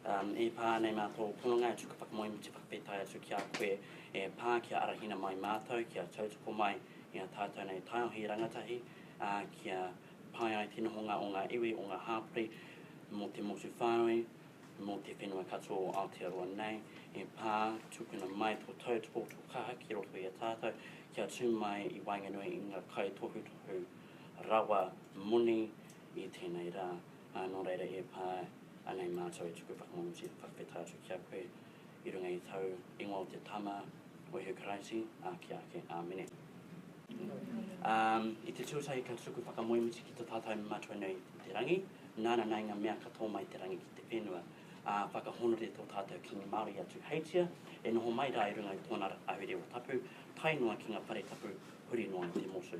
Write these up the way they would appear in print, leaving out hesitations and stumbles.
E pā nei mātou punga e tuku whakamoe mi te whakapētai atu ki a koe e pā ki a arahina mai mātou, ki a tautoko mai i a tātou nei taiohi rangatahi, ki a pai ai tino honga o ngā iwi, o ngā hāpuri, mō te motu whānui, mō te whenua katoa o Aotearoa nei, e pā tukuna mai tō tautoko tō kaha ki roto i a tātou, kia tū mai I Wainganui I ngā kai tohu rawa muni I tēnei rā. Nō reira e pā anei mātou e tuku whakamoe te whakawhetā atu kia koe I runga I tau ingoa o te tama o Ihu Karaiti, ki ake, āmene. I te tuatahi ka tuku whakamoe ki te tātou mātua nei te rangi, nāna nei ngā mea katoa mai te rangi ki te whenua. Whakahonore tō tātou ki ngā Māori atu heitia, e noho mai rā I runga I tōna ahurea o tapu, tai noa ki ngā whare tapu, huri noa I te motu.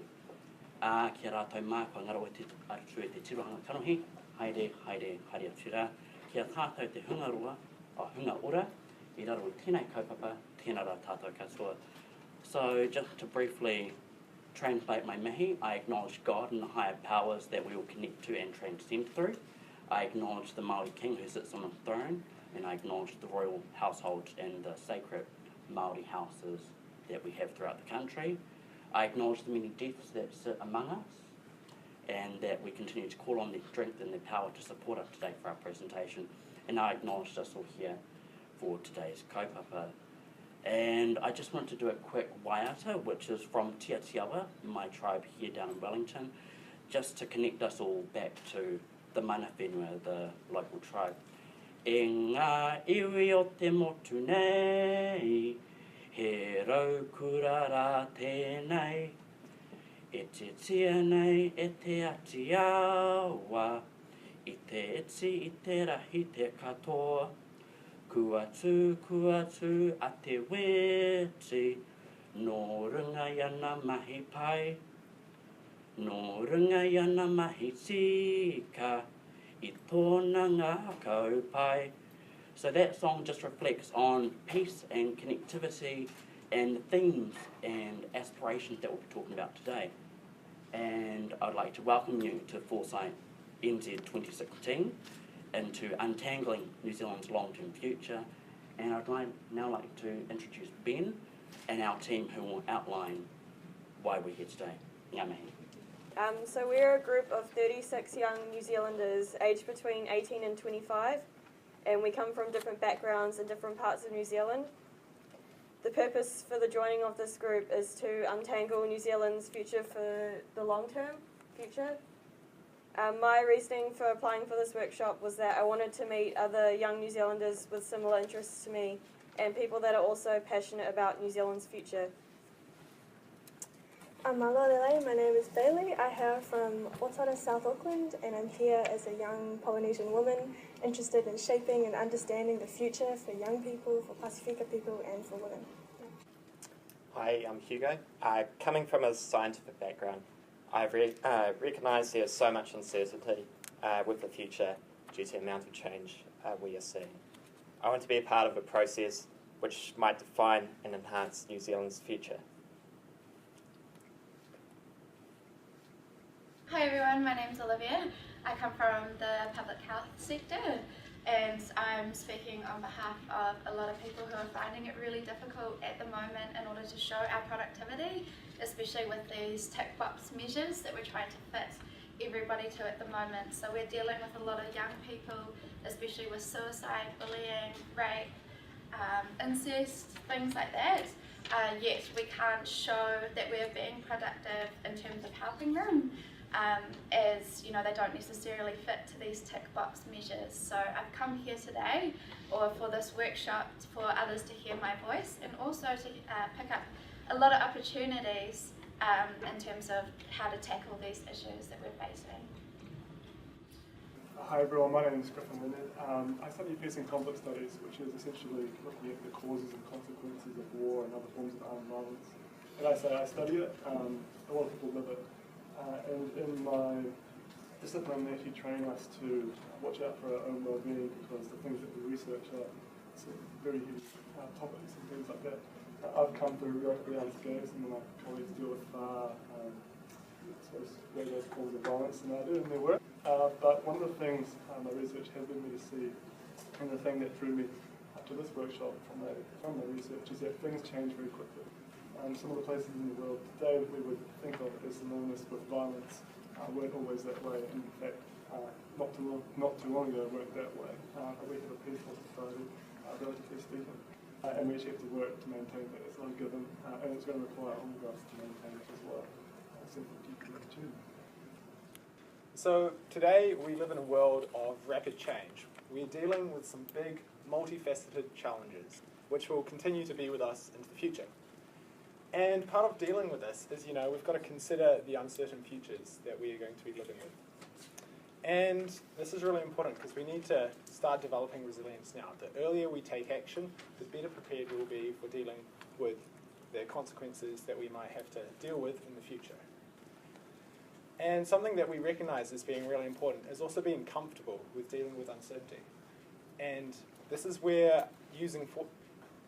Kia rātou mākua ngaro e te arutu e te tirohanga kanohi, haere atu rā. Kia tātou te hunga ora, I raro I tēnei kaupapa, tēnā rā tātou katoa. So just to briefly translate my mihi, I acknowledge God and the higher powers that we will connect to and transcend through. I acknowledge the Māori King who sits on the throne, and I acknowledge the royal household and the sacred Māori houses that we have throughout the country. I acknowledge the many deaths that sit among us, and that we continue to call on their strength and their power to support us today for our presentation. And I acknowledge us all here for today's kaupapa. And I just want to do a quick waiata, which is from Tiatiawa, my tribe here down in Wellington, just to connect us all back to the mana whenua, the local tribe. E ngā iwi o te motu nei, he raukura rā tēnei, e te tia nei e te ati awa, I te iti I te rahi te katoa, kua tū a te weti, nō runga I ana mahi pai, nō runga I ana mahi tika, I tōna ngā kaupai. So that song just reflects on peace and connectivity and the themes and aspirations that we'll be talking about today. And I'd like to welcome you to ForesightNZ 2016 and to Untangling New Zealand's long-term future. And I'd now like to introduce Ben and our team who will outline why we're here today. Ngā mihi. So we're a group of 36 young New Zealanders aged between 18 and 25, and we come from different backgrounds in different parts of New Zealand. The purpose for the joining of this group is to untangle New Zealand's future for the long-term future. My reasoning for applying for this workshop was that I wanted to meet other young New Zealanders with similar interests to me and people that are also passionate about New Zealand's future. Malolele, my name is Bailey. I hail from Otara, South Auckland, and I'm here as a young Polynesian woman interested in shaping and understanding the future for young people, for Pasifika people, and for women. Hi, I'm Hugo. Coming from a scientific background, I've recognised there's so much uncertainty with the future due to the amount of change we are seeing. I want to be a part of a process which might define and enhance New Zealand's future. Hi everyone, my name's Olivia. I come from the public health sector, and I'm speaking on behalf of a lot of people who are finding it really difficult at the moment in order to show our productivity, especially with these tick box measures that we're trying to fit everybody to at the moment. So we're dealing with a lot of young people, especially with suicide, bullying, rape, incest, things like that. Yet we can't show that we're being productive in terms of helping them. As you know, they don't necessarily fit to these tick box measures. So I've come here today, or for this workshop, for others to hear my voice and also to pick up a lot of opportunities in terms of how to tackle these issues that we're facing. Hi everyone, my name is Griffin Leonard. I study peace and conflict studies, which is essentially looking at the causes and consequences of war and other forms of armed violence. And I say I study it, a lot of people live it. And in my discipline, they actually train us to watch out for our own well-being, because the things that we research are very huge topics and things like that. I've come through relatively unscathed, and my colleagues deal with those forms of violence than I do in their work. But one of the things my research has led me to see And the thing that drew me to this workshop from my research is that things change very quickly. Some of the places in the world today that we would think of as synonymous with violence weren't always that way. In fact, not too long ago weren't that way. We have a peaceful society, relatively speaking, and we actually have to work to maintain that. It's not a given, and it's going to require all of us to maintain it as well. Simple opportunity. So today we live in a world of rapid change. We're dealing with some big, multifaceted challenges, which will continue to be with us into the future. And part of dealing with this is, we've got to consider the uncertain futures that we are going to be living with. And this is really important because we need to start developing resilience now. The earlier we take action, the better prepared we'll be for dealing with the consequences that we might have to deal with in the future. And something that we recognise as being really important is also being comfortable with dealing with uncertainty. And this is where the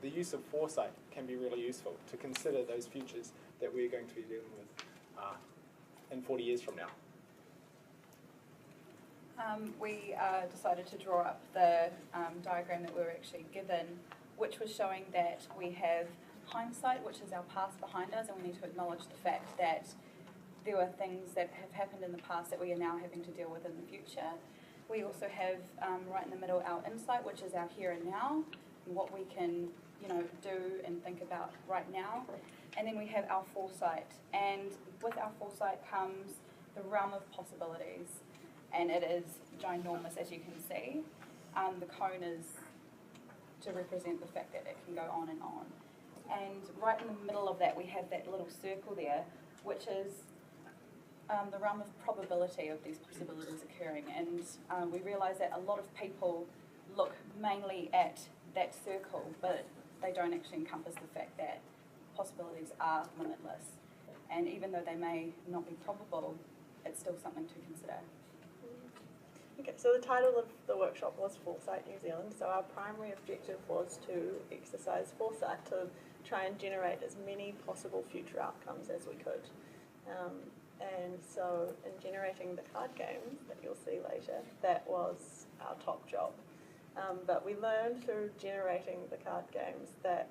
use of foresight can be really useful to consider those futures that we're going to be dealing with in 40 years from now. We decided to draw up the diagram that we were actually given, which was showing that we have hindsight, which is our past behind us, and we need to acknowledge the fact that there were things that have happened in the past that we are now having to deal with in the future. We also have right in the middle our insight, which is our here and now, and what we can do and think about right now. And then we have our foresight, and with our foresight comes the realm of possibilities, and it is ginormous, as you can see. The cone is to represent the fact that it can go on and on. And right in the middle of that we have that little circle there, which is the realm of probability of these possibilities occurring. And we realise that a lot of people look mainly at that circle, but they don't actually encompass the fact that possibilities are limitless. And even though they may not be probable, it's still something to consider. Okay, so the title of the workshop was Foresight New Zealand, so our primary objective was to exercise foresight, to try and generate as many possible future outcomes as we could. And so in generating the card games that you'll see later, that was our top job. But we learned through generating the card games that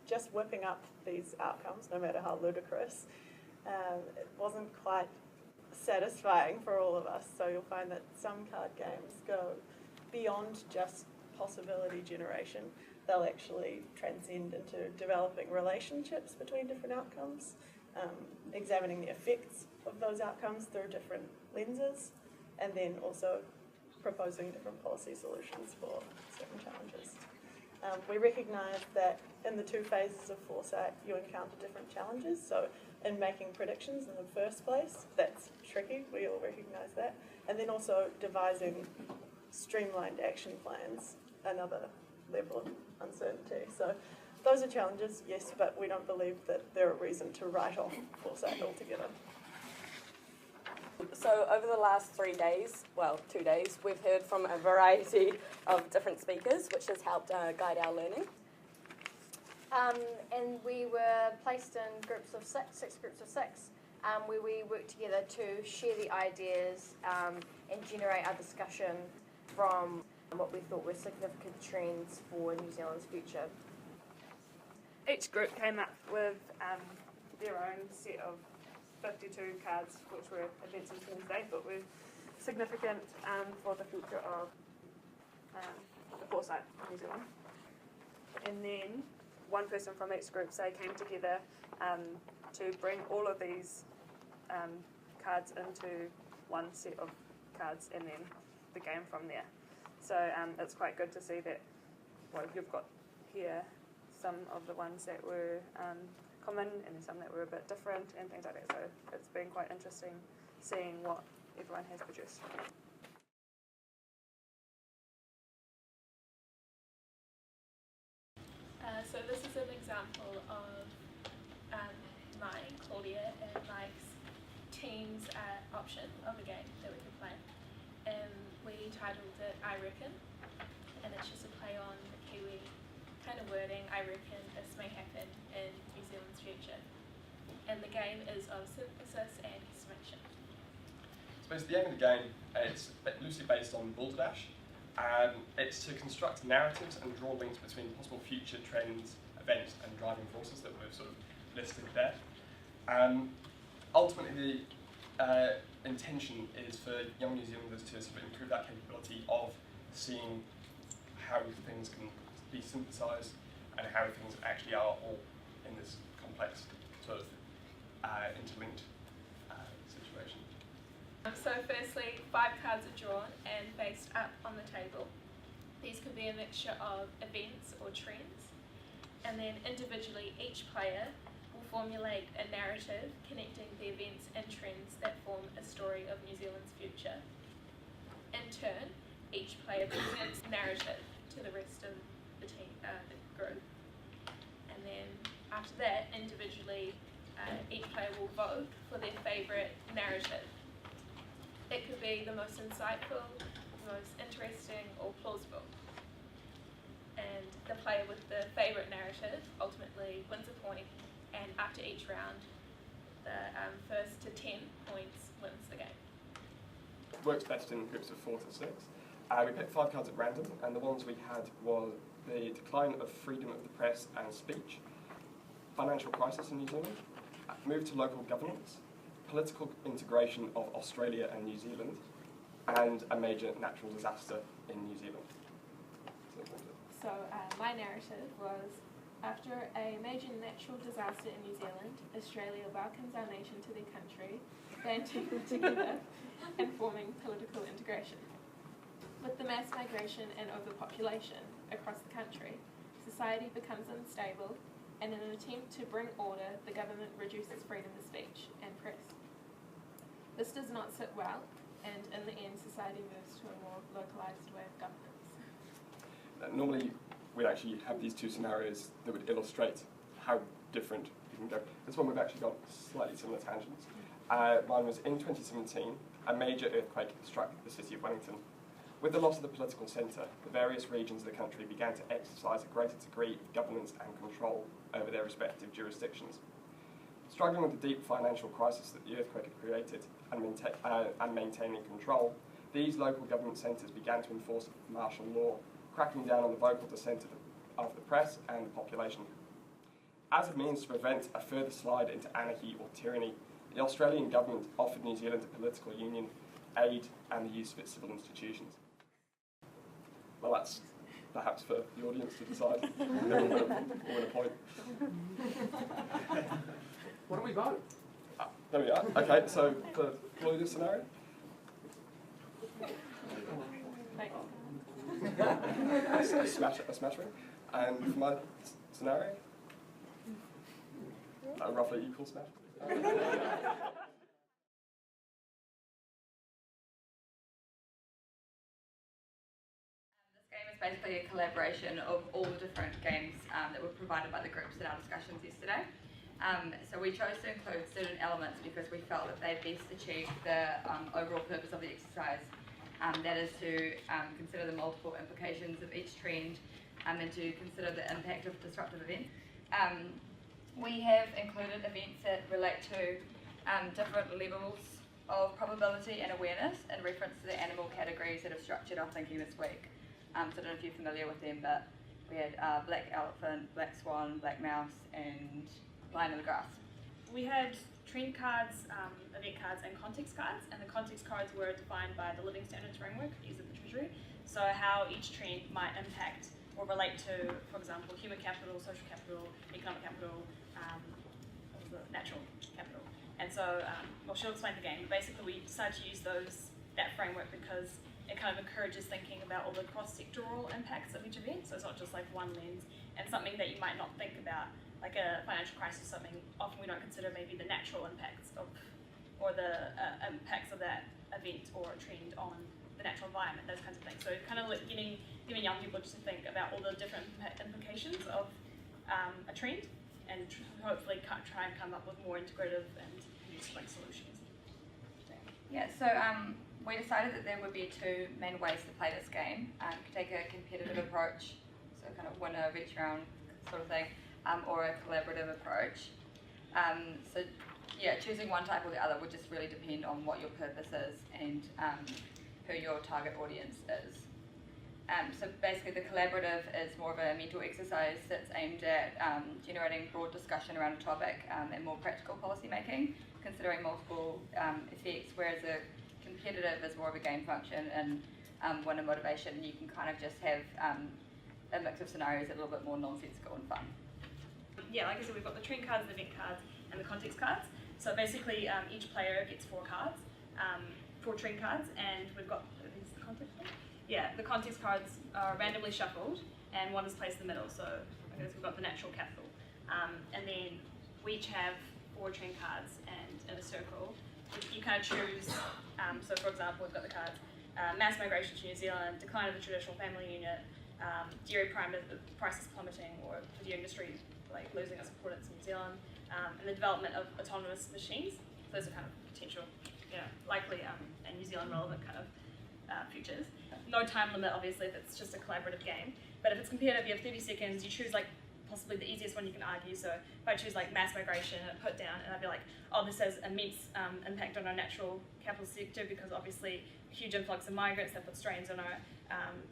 just whipping up these outcomes, no matter how ludicrous, it wasn't quite satisfying for all of us. So you'll find that some card games go beyond just possibility generation. They'll actually transcend into developing relationships between different outcomes, examining the effects of those outcomes through different lenses, and then also proposing different policy solutions for certain challenges. We recognise that in the two phases of foresight you encounter different challenges. So in making predictions in the first place, that's tricky, we all recognise that. And then also devising streamlined action plans, another level of uncertainty. So those are challenges, yes, but we don't believe that they're a reason to write off foresight altogether. So over the last 3 days, well, 2 days, we've heard from a variety of different speakers, which has helped guide our learning. And we were placed in groups of six groups of six, where we worked together to share the ideas and generate our discussion from what we thought were significant trends for New Zealand's future. Each group came up with their own set of 52 cards, which were events in Wednesday, but were significant for the future of the foresight of New Zealand. And then one person from each group, say, came together to bring all of these cards into one set of cards and then the game from there. So it's quite good to see that, well, you've got here some of the ones that were common and then some that were a bit different and things like that. So it's been quite interesting seeing what everyone has produced. So this is an example of mine, Claudia, and Mike's team's option of a game that we could play. We titled it I Reckon, and it's just a play on the Kiwi kind of wording, I reckon this may happen in New Zealand's future. And the game is of synthesis and estimation. So basically the aim of the game, it's loosely based on balderdash. It's to construct narratives and draw links between possible future trends, events, and driving forces that we've sort of listed there. Ultimately, the intention is for young New Zealanders to sort of improve that capability of seeing how things can be synthesised and how things actually are all in this complex sort of interlinked situation. So firstly, 5 cards are drawn and faced up on the table. These could be a mixture of events or trends, and then individually each player will formulate a narrative connecting the events and trends that form a story of New Zealand's future. In turn, each player presents a narrative to the rest of the team, the group, and then after that, individually, each player will vote for their favourite narrative. It could be the most insightful, the most interesting, or plausible. And the player with the favourite narrative ultimately wins a point, and after each round, the first to 10 points wins the game. It works best in groups of 4 to 6. We picked 5 cards at random, and the ones we had were the decline of freedom of the press and speech, financial crisis in New Zealand, move to local governance, political integration of Australia and New Zealand, and a major natural disaster in New Zealand. So my narrative was, after a major natural disaster in New Zealand, Australia welcomes our nation to their country, banding together and forming political integration. With the mass migration and overpopulation across the country, society becomes unstable, and in an attempt to bring order, the government reduces freedom of speech and press. This does not sit well, and in the end, society moves to a more localised way of governance. Normally, we'd actually have these 2 scenarios that would illustrate how different you can go. This one we've actually got slightly similar tangents. Mine was in 2017, a major earthquake struck the city of Wellington. With the loss of the political centre, the various regions of the country began to exercise a greater degree of governance and control over their respective jurisdictions. Struggling with the deep financial crisis that the earthquake had created and maintaining control, these local government centres began to enforce martial law, cracking down on the vocal dissent of the press and the population. As a means to prevent a further slide into anarchy or tyranny, the Australian government offered New Zealand a political union, aid, and the use of its civil institutions. Well, that's perhaps for the audience to decide. Who will win a point. What do we vote? There we are. Okay, so for Claudia's scenario. a smattering. And for my scenario, a roughly equal smash. Basically a collaboration of all the different games that were provided by the groups in our discussions yesterday. So we chose to include certain elements because we felt that they best achieved the overall purpose of the exercise. That is to consider the multiple implications of each trend and to consider the impact of disruptive events. We have included events that relate to different levels of probability and awareness in reference to the animal categories that have structured our thinking this week. So I don't know if you're familiar with them, but we had black elephant, black swan, black mouse, and lion in the grass. We had trend cards, event cards, and context cards, and the context cards were defined by the Living Standards Framework used at the Treasury. So how each trend might impact or relate to, for example, human capital, social capital, economic capital, natural capital. And so, well, she'll explain the game, but basically we decided to use that framework because it kind of encourages thinking about all the cross-sectoral impacts of each event, so it's not just like one lens, and something that you might not think about, like a financial crisis, something often we don't consider maybe the natural impacts of, or the impacts of that event or a trend on the natural environment, those kinds of things. So kind of giving young people just to think about all the different implications of a trend, and hopefully try and come up with more integrative and useful solutions. Yeah, so we decided that there would be 2 main ways to play this game. You could take a competitive approach, so kind of winner of each round sort of thing, or a collaborative approach. So yeah, choosing one type or the other would just really depend on what your purpose is and who your target audience is. So basically the collaborative is more of a mental exercise that's aimed at generating broad discussion around a topic and more practical policy making, considering multiple effects, whereas a competitive is more of a game function and one of motivation. You can kind of just have a mix of scenarios that are a little bit more nonsensical and fun. Yeah, like I said, we've got the trend cards, the event cards, and the context cards. So basically, each player gets 4 cards, 4 trend cards, and we've got, is the context one? Yeah, the context cards are randomly shuffled, and one is placed in the middle. So I guess we've got the natural capital. And then we each have 4 trend cards, and in a circle, you kind of choose, so for example, we've got the cards, mass migration to New Zealand, decline of the traditional family unit, dairy prices plummeting, or for the industry like losing its importance in New Zealand, and the development of autonomous machines. So those are kind of potential, likely and New Zealand relevant kind of futures. No time limit, obviously, if it's just a collaborative game. But if it's competitive, you have 30 seconds. You choose like possibly the easiest one you can argue. So if I choose like mass migration and put down, and I'd be like, oh, this has immense impact on our natural capital sector because obviously huge influx of migrants that put strains on our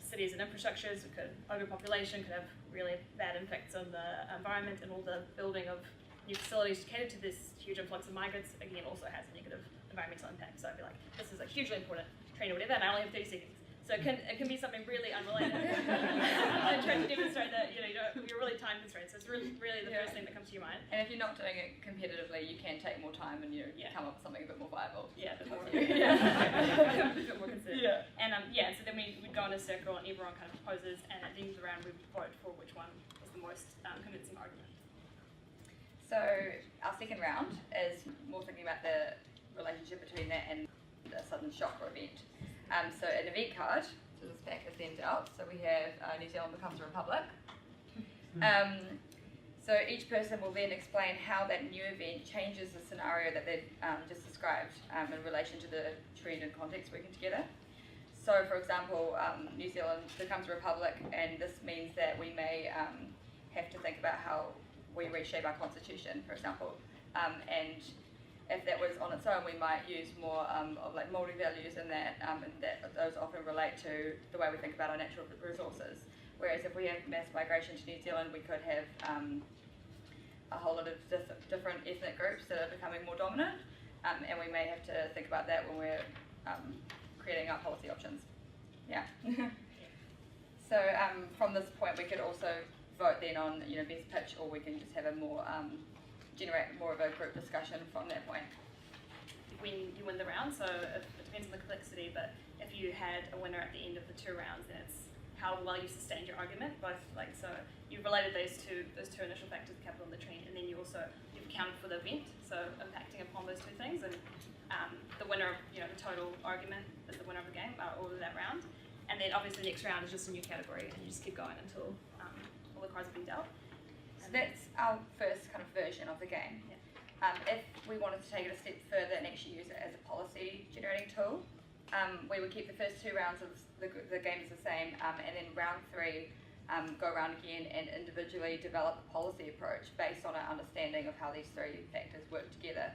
cities and infrastructures. It could overpopulation could have really bad impacts on the environment, and all the building of new facilities to cater to this huge influx of migrants again also has a negative environmental impact. So I'd be like, this is a hugely important trend or whatever, and I only have 30 seconds. So it can be something really unrelated. I'm trying to demonstrate that you're really time constrained. So it's really the first thing that comes to your mind. And if you're not doing it competitively, you can take more time and come up with something a bit more viable. Yeah, a bit more. A bit more considered. Yeah. And so then we'd go in a circle and everyone kind of proposes, and at the end of the round we'd vote for which one was the most convincing argument. So our second round is more thinking about the relationship between that and the sudden shock or event. So an event card, so this pack is then dealt. So we have New Zealand becomes a republic. So each person will then explain how that new event changes the scenario that they've just described in relation to the trend and context working together. So for example, New Zealand becomes a republic, and this means that we may have to think about how we reshape our constitution, for example. And if that was on its own, we might use more of like mouldy values and that those often relate to the way we think about our natural resources. Whereas if we have mass migration to New Zealand, we could have a whole lot of different ethnic groups that are becoming more dominant, and we may have to think about that when we're creating our policy options. Yeah. So from this point, we could also vote then on best pitch, or we can just have a more generate more of a group discussion from that point. When you win the round, so it depends on the complexity, but if you had a winner at the end of the 2 rounds, then it's how well you sustained your argument, both so you've related those two initial factors, the capital and the trend, and then you've accounted for the event, so impacting upon those 2 things, and the winner of the total argument is the winner of the game, all of that round, and then obviously the next round is just a new category, and you just keep going until all the cards have been dealt. So that's our first kind of version of the game. Yeah. If we wanted to take it a step further and actually use it as a policy generating tool, we would keep the first 2 rounds of the game as the same, and then round 3 go around again and individually develop a policy approach based on our understanding of how these 3 factors work together.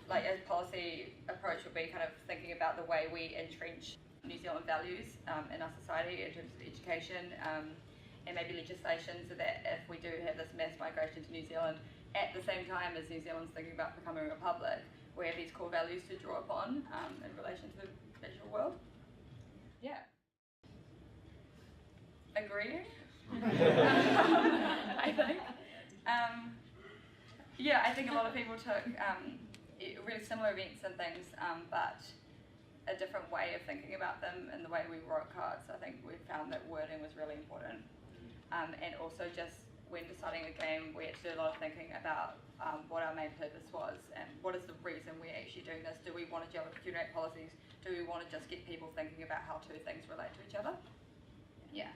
Like a policy approach would be kind of thinking about the way we entrench New Zealand values in our society in terms of education, and maybe legislation, so that if we do have this mass migration to New Zealand at the same time as New Zealand's thinking about becoming a republic, we have these core values to draw upon in relation to the digital world. Yeah. Agreeing? I think. I think a lot of people took really similar events and things, but a different way of thinking about them in the way we wrote cards. I think we found that wording was really important. And also just when deciding a game, we had to do a lot of thinking about what our main purpose was and what is the reason we're actually doing this. Do we want to generate policies? Do we want to just get people thinking about how 2 things relate to each other? Yeah.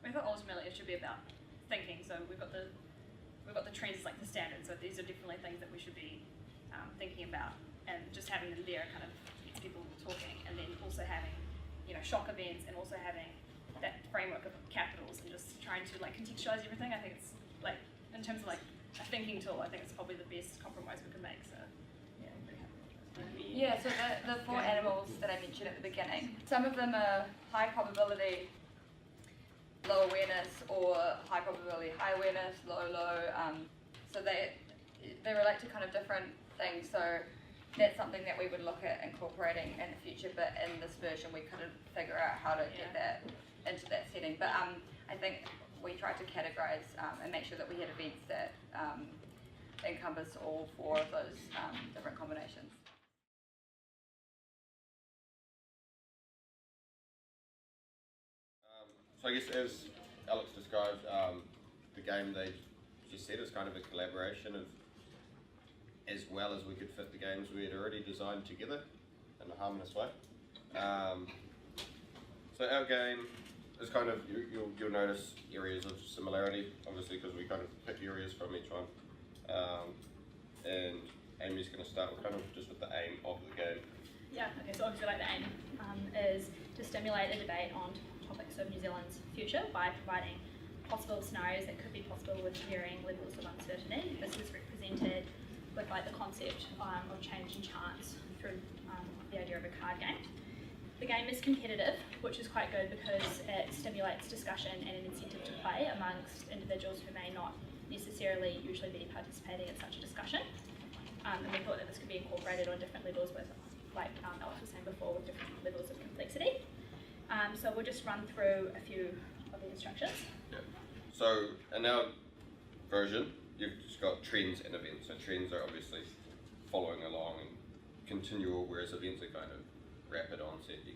I thought ultimately it should be about thinking. So we've got the trends as like the standard. So these are definitely things that we should be thinking about, and just having them there kind of gets people talking, and then also having shock events, and also having that framework of capitals, and just trying to like contextualize everything. I think it's like in terms of like a thinking tool, I think it's probably the best compromise we can make. So yeah, I'm pretty happy. So the 4 animals that I mentioned at the beginning, some of them are high probability low awareness, or high probability, high awareness, low, low. So they relate to kind of different things. So that's something that we would look at incorporating in the future, but in this version we couldn't figure out how to get that into that setting. But I think we tried to categorise and make sure that we had events that encompass all four of those different combinations. So I guess as Alex described, the game they just said is kind of a collaboration of, as well as we could fit the games we had already designed together in a harmonious way. So our game is kind of, you'll notice areas of similarity, obviously, because we kind of pick areas from each one. And Amy's going to start with kind of just with the aim of the game. Yeah, okay, so obviously like the aim is to stimulate a debate on topics of New Zealand's future by providing possible scenarios that could be possible with varying levels of uncertainty. This is represented with like the concept of change and chance through the idea of a card game. The game is competitive, which is quite good because it stimulates discussion and an incentive to play amongst individuals who may not necessarily usually be participating in such a discussion. And we thought that this could be incorporated on different levels with, like Alex was saying before, with different levels of complexity. So we'll just run through a few of the instructions. Yeah. So in our version, you've just got trends and events. So trends are obviously following along and continual, whereas events are kind of rapid onset. You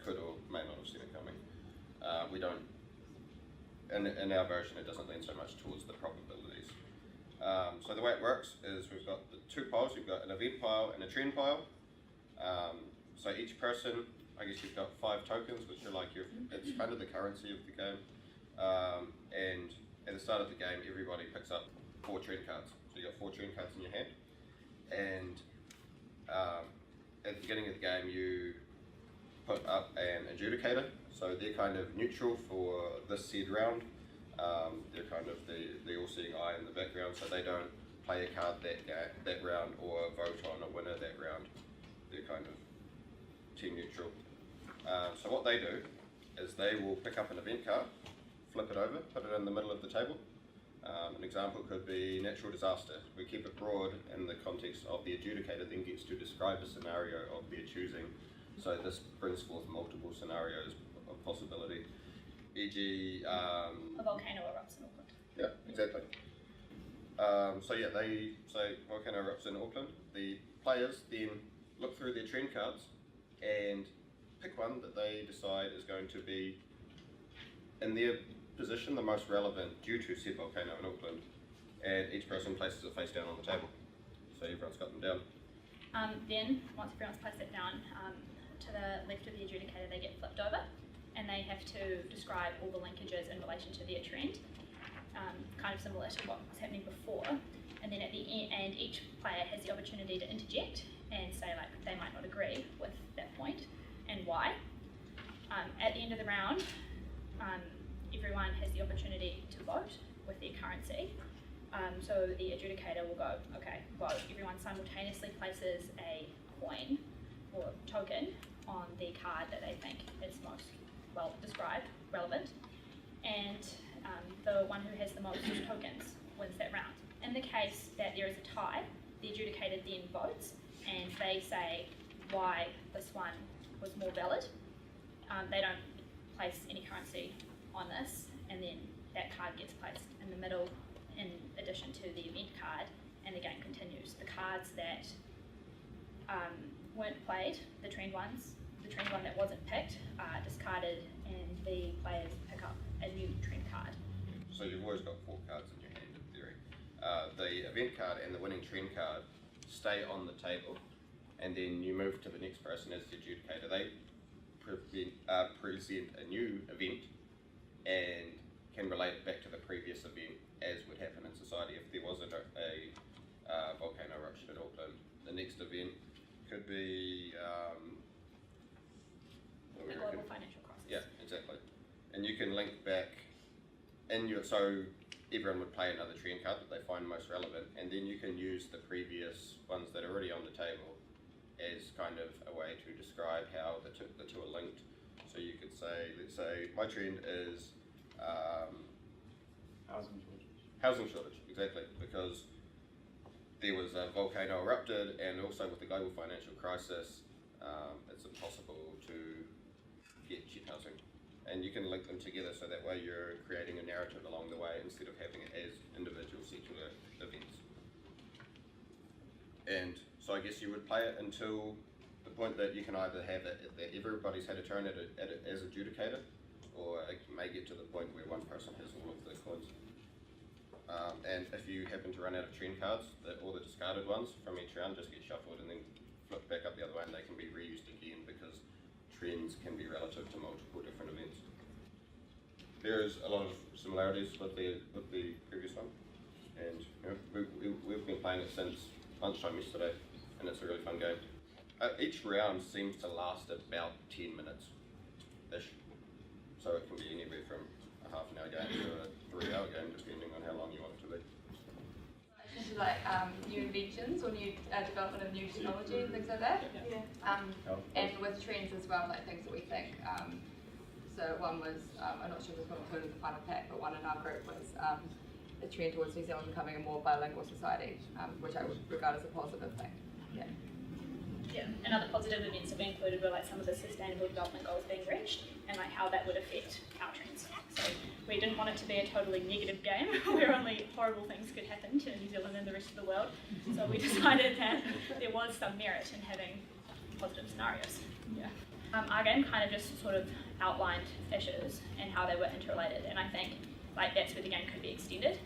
could or may not have seen it coming. We don't, in our version, it doesn't lean so much towards the probabilities. So the way it works is we've got the two piles. You've got an event pile and a trend pile. So each person, I guess you've got 5 tokens, which are like it's kind of the currency of the game. And at the start of the game, everybody picks up 4 trend cards. So you've got 4 trend cards in your hand. And at the beginning of the game, you put up an adjudicator. So they're kind of neutral for this said round. They're kind of the all-seeing eye in the background, so they don't play a card that round or vote on a winner that round. They're kind of team neutral. So what they do is they will pick up an event card, flip it over, put it in the middle of the table. An example could be natural disaster. We keep it broad in the context of the adjudicator then gets to describe a scenario of their choosing. So this brings forth multiple scenarios of possibility. E.g. A volcano erupts in Auckland. Yeah, exactly. They say volcano erupts in Auckland. The players then look through their trend cards and pick one that they decide is going to be, in their position, the most relevant due to said volcano in Auckland, and each person places it face down on the table. So everyone's got them down. Then, once everyone's placed it down, to the left of the adjudicator they get flipped over, and they have to describe all the linkages in relation to their trend, kind of similar to what was happening before. And then at the end, each player has the opportunity to interject and say like they might not agree with that point and why. At the end of the round, everyone has the opportunity to vote with their currency. So the adjudicator will go, okay, vote. Everyone simultaneously places a coin or token on the card that they think is most well described, relevant, and the one who has the most tokens wins that round. In the case that there is a tie, the adjudicator then votes and they say why this one was more valid. They don't place any currency on this, and then that card gets placed in the middle in addition to the event card, and the game continues. The cards that weren't played, the trend one that wasn't picked, are discarded, and the players pick up a new trend card. So you've always got 4 cards in your hand in theory. The event card and the winning trend card stay on the table, and then you move to the next person as the adjudicator. They present a new event and can relate it back to the previous event, as would happen in society if there was a volcano eruption in Auckland. The next event could be the global financial crisis. Yeah, exactly. And you can link back so everyone would play another trend card that they find most relevant, and then you can use the previous ones that are already on the table as kind of a way to describe how the two are linked. So you could say, let's say my trend is housing shortage, exactly, because there was a volcano erupted, and also with the global financial crisis, it's impossible to get cheap housing. And you can link them together so that way you're creating a narrative along the way instead of having it as individual secular events. And so I guess you would play it until the point that you can either have it that everybody's had a turn at it as adjudicator, or it may get to the point where one person has all of the coins. And if you happen to run out of trend cards, all the discarded ones from each round just get shuffled and then flipped back up the other way, and they can be reused again because trends can be relative to multiple different events. There's a lot of similarities with the previous one, and we've been playing it since lunchtime yesterday, and it's a really fun game. Each round seems to last about 10 minutes-ish, so it can be anywhere from a half-an-hour game to a 3-hour game, depending on how long you want it to be. Into like new inventions or new development of new technology and things like that. And with trends as well, like things that we think. So one was, I'm not sure if this one included in the final pack, but one in our group was the trend towards New Zealand becoming a more bilingual society, which I would regard as a positive thing. Yeah, and other positive events that we included were like some of the sustainable development goals being reached and like how that would affect our trends. So we didn't want it to be a totally negative game where only horrible things could happen to New Zealand and the rest of the world. So we decided that there was some merit in having positive scenarios. Our game kind of just sort of outlined issues and how they were interrelated, and I think like that's where the game could be extended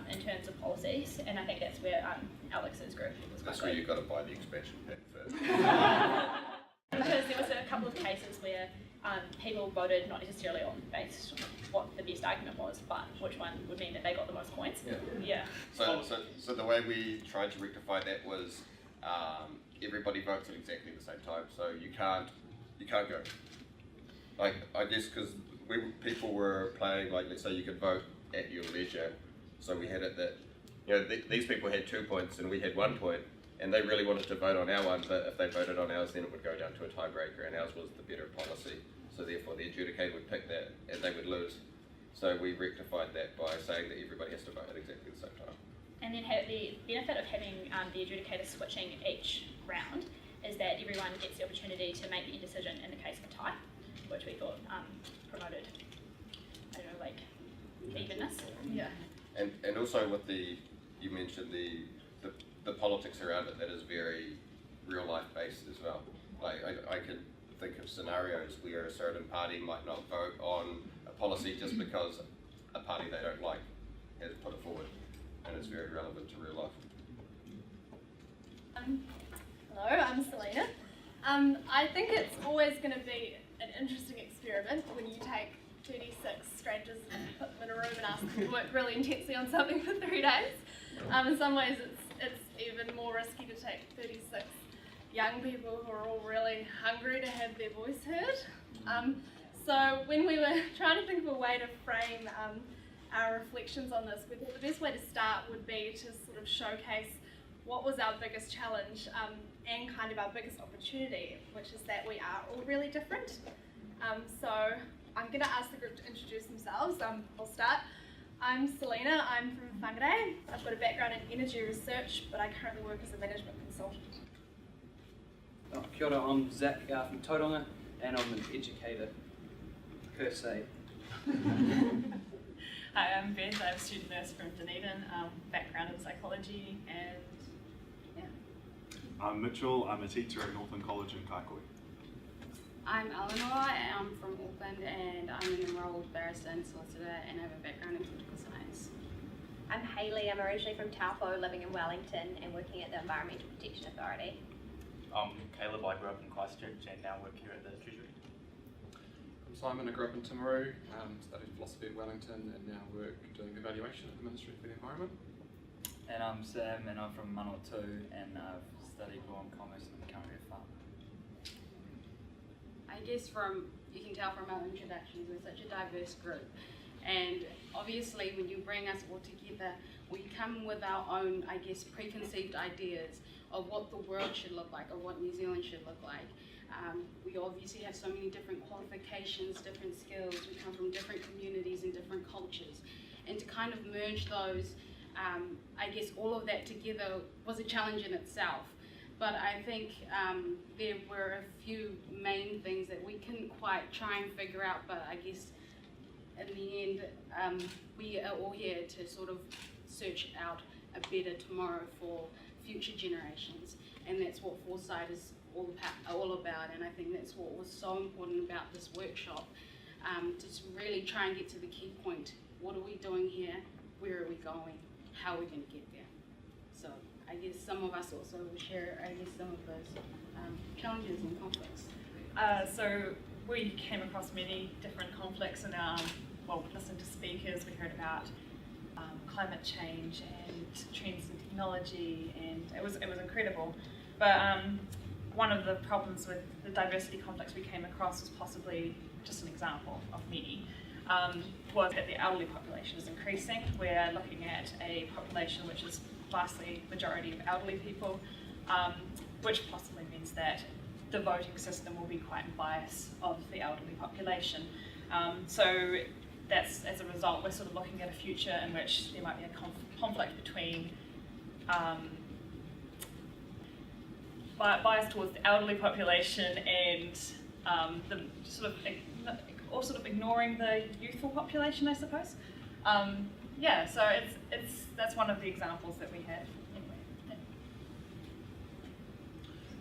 in terms of policies, and I think that's where Alex's group was. That's where you've got to buy the expansion pack first. Because there was a couple of cases where people voted not necessarily on based on what the best argument was, but which one would mean that they got the most points. So the way we tried to rectify that was everybody votes at exactly the same time, so you can't go. Like, I guess because people were playing, like, let's say you could vote at your leisure, so we had it that, these people had 2 points and we had 1 point, and they really wanted to vote on our one, but if they voted on ours, then it would go down to a tiebreaker, and ours was the better policy, so therefore the adjudicator would pick that, and they would lose. So we rectified that by saying that everybody has to vote at exactly the same time. And then the benefit of having the adjudicator switching each round is that everyone gets the opportunity to make the indecision in the case of a tie, which we thought promoted, evenness. And also with you mentioned the politics around it, that is very real life based as well. Like I could think of scenarios where a certain party might not vote on a policy just because a party they don't like has put it forward, and it's very relevant to real life. Hello, I'm Selena. I think it's always going to be an interesting experiment when you take 36 strangers and put them in a room and ask them to work really intensely on something for 3 days. In some ways it's even more risky to take 36 young people who are all really hungry to have their voice heard. So when we were trying to think of a way to frame our reflections on this, we thought the best way to start would be to sort of showcase what was our biggest challenge and kind of our biggest opportunity, which is that we are all really different. So I'm going to ask the group to introduce themselves. I'll start. I'm Selena, I'm from Whangarei. I've got a background in energy research, but I currently work as a management consultant. Kia ora, I'm Zach from Tauranga, and I'm an educator, per se. Hi, I'm Beth, I'm a student nurse from Dunedin, background in psychology, and I'm Mitchell, I'm a teacher at Northern College in Kaikoi. I'm Eleanor, and I'm from Auckland, and I'm an enrolled barrister and solicitor, and I have a background in political science. I'm Hayley, I'm originally from Taupo, living in Wellington and working at the Environmental Protection Authority. I'm Caleb, I grew up in Christchurch and now work here at the Treasury. I'm Simon, I grew up in Timaru, studied philosophy at Wellington and now work doing evaluation at the Ministry for the Environment. And I'm Sam, and I'm from Manawatu, and I've studied law and commerce and I'm currently a farmer. I guess you can tell from our introductions, we're such a diverse group. And obviously when you bring us all together, we come with our own, preconceived ideas of what the world should look like, or what New Zealand should look like. We obviously have so many different qualifications, different skills, we come from different communities and different cultures. And to kind of merge those, I guess all of that together was a challenge in itself. But I think there were a few main things that we couldn't quite try and figure out, but I guess in the end, we are all here to sort of search out a better tomorrow for future generations. And that's what Foresight is all about, and I think that's what was so important about this workshop, to really try and get to the key point. What are we doing here? Where are we going? How are we going to get there? So I guess some of us also will share, I guess, some of those challenges and conflicts. So we came across many different conflicts in our, listened to speakers, we heard about climate change and trends in technology, and it was incredible. But one of the problems with the diversity conflicts we came across was possibly just an example of many, was that the elderly population is increasing. We're looking at a population which is vastly majority of elderly people, which possibly means that the voting system will be quite biased of the elderly population. So that's, as a result, we're sort of looking at a future in which there might be a conflict between bias towards the elderly population and the sort of ignoring the youthful population, I suppose. Yeah, so that's one of the examples that we had. Anyway.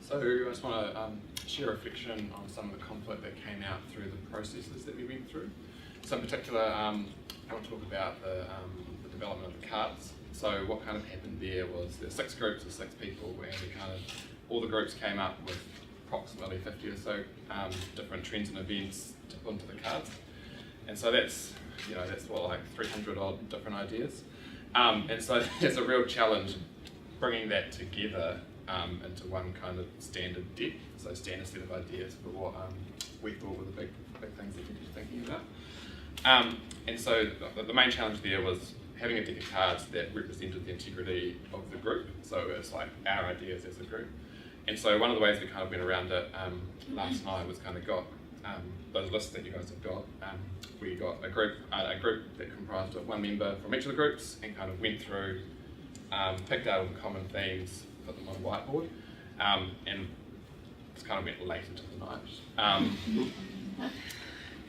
So I just want to share a reflection on some of the conflict that came out through the processes that we went through. So in particular, I want to talk about the development of the cards. So what kind of happened there was there were 6 groups of 6 people, and we kind of all the groups came up with approximately 50 or so different trends and events to put into the cards. And so that's what, like 300 odd different ideas. And so it's a real challenge bringing that together into one kind of standard deck, so standard set of ideas for what we thought were the big things that we were thinking about. And so the main challenge there was having a deck of cards that represented the integrity of the group, so it's like our ideas as a group. And so one of the ways we kind of went around it last night was kind of got those lists that you guys have got. We got a group that comprised of 1 member from each of the groups and kind of went through, picked out all the common themes, put them on a whiteboard, and just kind of went late into the night.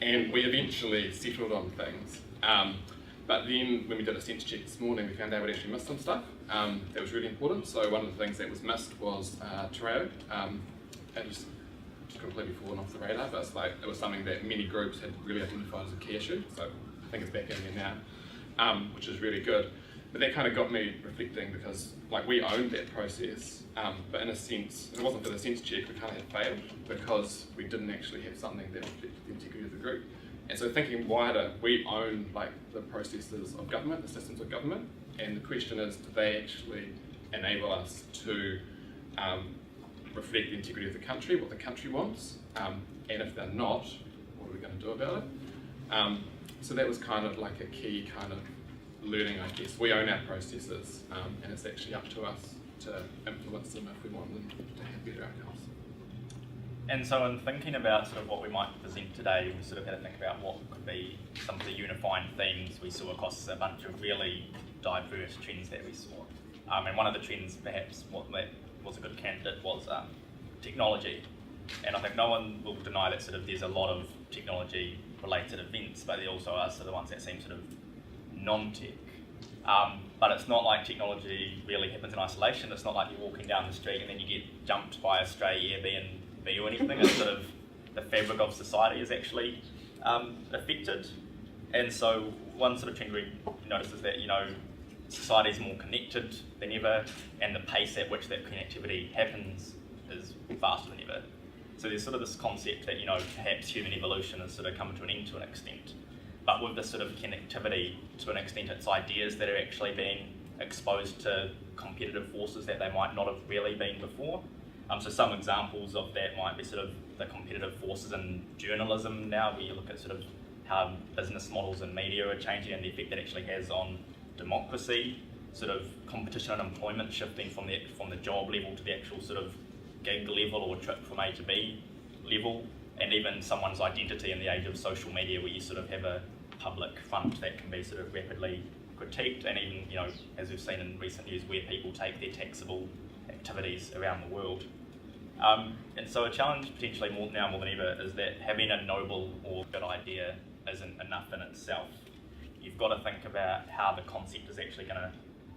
And we eventually settled on things. But then when we did a sense check this morning, we found out we'd actually missed some stuff that was really important. So one of the things that was missed was te reo. It was just completely fallen off the radar, but it was something that many groups had really identified as a key issue. So I think it's back in there now, which is really good. But that kind of got me reflecting, because we owned that process, but in a sense, if it wasn't for the sense check, we kind of had failed because we didn't actually have something that reflected the integrity of the group. And so thinking wider, we own the processes of government, the systems of government, and the question is, do they actually enable us to reflect the integrity of the country, what the country wants, and if they're not, what are we going to do about it? So that was kind of like a key kind of learning, I guess. We own our processes, and it's actually up to us to influence them if we want them to have better outcomes. And so in thinking about sort of what we might present today, we sort of had to think about what could be some of the unifying themes we saw across a bunch of really diverse trends that we saw. And one of the trends, perhaps, what was a good candidate was technology. And I think no one will deny that sort of there's a lot of technology-related events, but there also are sort of the ones that seem sort of non-tech. But it's not like technology really happens in isolation. It's not like you're walking down the street and then you get jumped by a stray Airbnb or anything. It's sort of the fabric of society is actually affected. And so one sort of trend we noticed is that, society is more connected than ever, and the pace at which that connectivity happens is faster than ever. So there's sort of this concept that, perhaps human evolution has sort of come to an end to an extent. But with this sort of connectivity, to an extent, it's ideas that are actually being exposed to competitive forces that they might not have really been before. So some examples of that might be sort of the competitive forces in journalism now, where you look at sort of how business models and media are changing and the effect that actually has on democracy. sort of competition and employment shifting from the job level to the actual sort of gig level or trip from A to B level, and even someone's identity in the age of social media, where you sort of have a public front that can be sort of rapidly critiqued, and even, you know, as we've seen in recent years, where people take their taxable activities around the world. And so a challenge potentially more than ever is that having a noble or good idea isn't enough in itself. You've got to think about how the concept is actually going to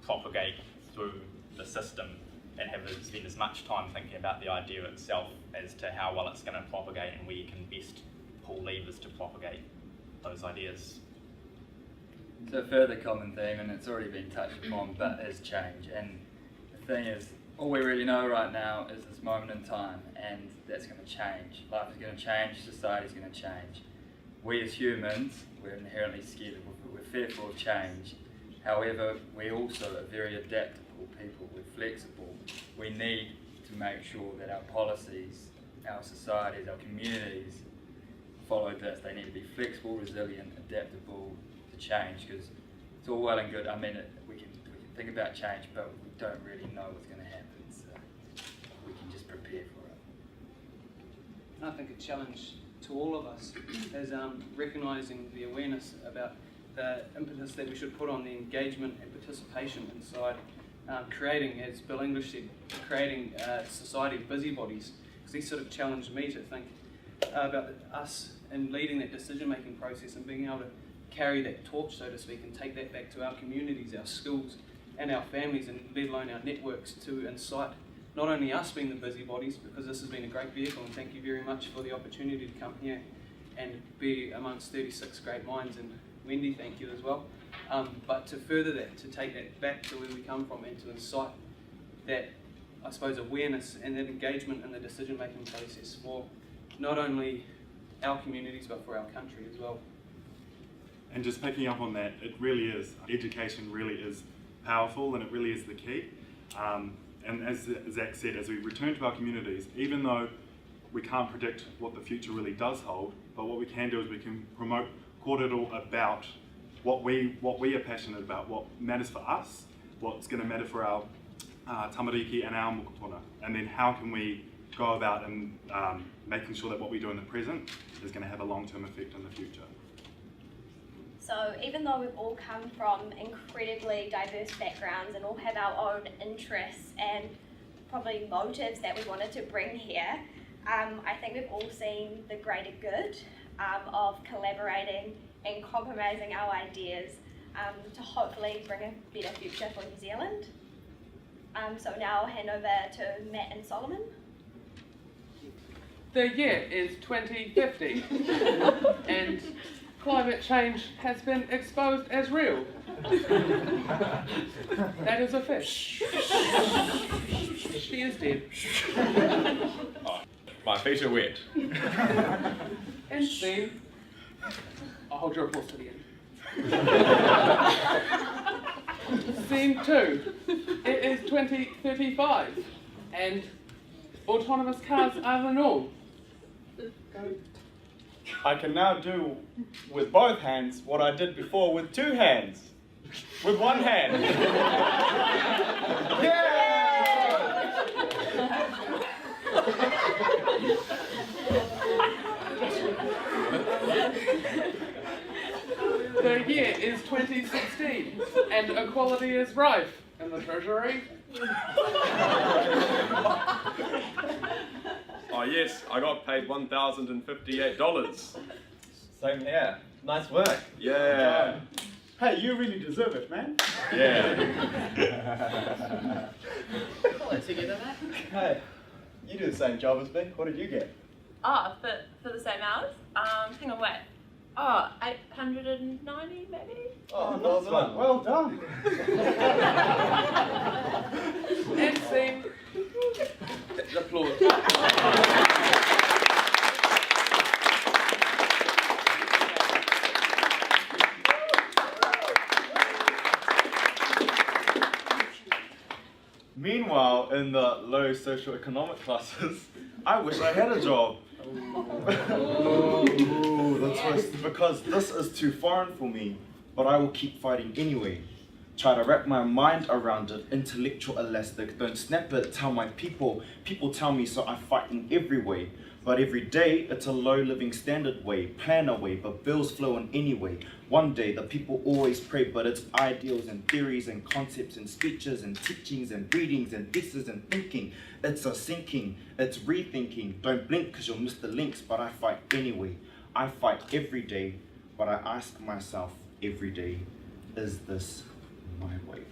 propagate through the system, and spend as much time thinking about the idea itself as to how well it's going to propagate and where you can best pull levers to propagate those ideas. So a further common theme, and it's already been touched upon, but is change. And the thing is, all we really know right now is this moment in time, and that's going to change. Life is going to change, society is going to change. We as humans, we're inherently scared, we're fearful of change. However, we also are very adaptable people, we're flexible. We need to make sure that our policies, our societies, our communities follow this. They need to be flexible, resilient, adaptable to change, because it's all well and good. I mean, we can think about change, but we don't really know what's going to happen, so we can just prepare for it. And I think a challenge to all of us is recognising the awareness about the impetus that we should put on the engagement and participation inside creating, as Bill English said, creating a society of busybodies. Because he sort of challenged me to think about us and leading that decision-making process and being able to carry that torch, so to speak, and take that back to our communities, our schools, and our families, and let alone our networks, to incite not only us being the busybodies, because this has been a great vehicle, and thank you very much for the opportunity to come here and be amongst 36 great minds, and Wendy, thank you as well. But to further that, to take that back to where we come from and to incite that, I suppose, awareness and that engagement in the decision-making process for not only our communities but for our country as well. And just picking up on that, it really is, education really is powerful, and it really is the key. And as Zach said, as we return to our communities, even though we can't predict what the future really does hold, but what we can do is we can promote kōrero about what we are passionate about, what matters for us, what's going to matter for our tamariki and our mokopuna, and then how can we go about and making sure that what we do in the present is going to have a long-term effect in the future. So even though we've all come from incredibly diverse backgrounds and all have our own interests and probably motives that we wanted to bring here, I think we've all seen the greater good of collaborating and compromising our ideas to hopefully bring a better future for New Zealand. So now I'll hand over to Matt and Solomon. The year is 2050 and climate change has been exposed as real. That is a fish. She is dead. Oh, my feet are wet. And scene. I'll hold your applause to the end. Scene 2. It is 2035 and autonomous cars are the norm. I can now do with both hands what I did before with two hands. With one hand. The year is 2016 and equality is rife in the Treasury. Oh yes, I got paid $1,058. Same here. Nice work. Yeah. Hey, you really deserve it, man. Yeah. Pull it together, mate. Hey, you do the same job as me. What did you get? Oh, for the same hours? Hang on, wait. Oh, 890 maybe? Oh, nice one. Well done. And scene. Applause. Meanwhile, in the low socioeconomic classes, I wish I had a job. Ooh, that's right. Because this is too foreign for me, but I will keep fighting anyway. Try to wrap my mind around it, intellectual elastic. Don't snap it, tell my people. People tell me, so I fight in every way. But every day, it's a low living standard way. Plan away, but bills flow in anyway. One day, the people always pray, but it's ideals and theories and concepts and speeches and teachings and readings and thesis and thinking. It's a sinking, it's rethinking. Don't blink, cause you'll miss the links, but I fight anyway. I fight every day, but I ask myself every day, is this my way?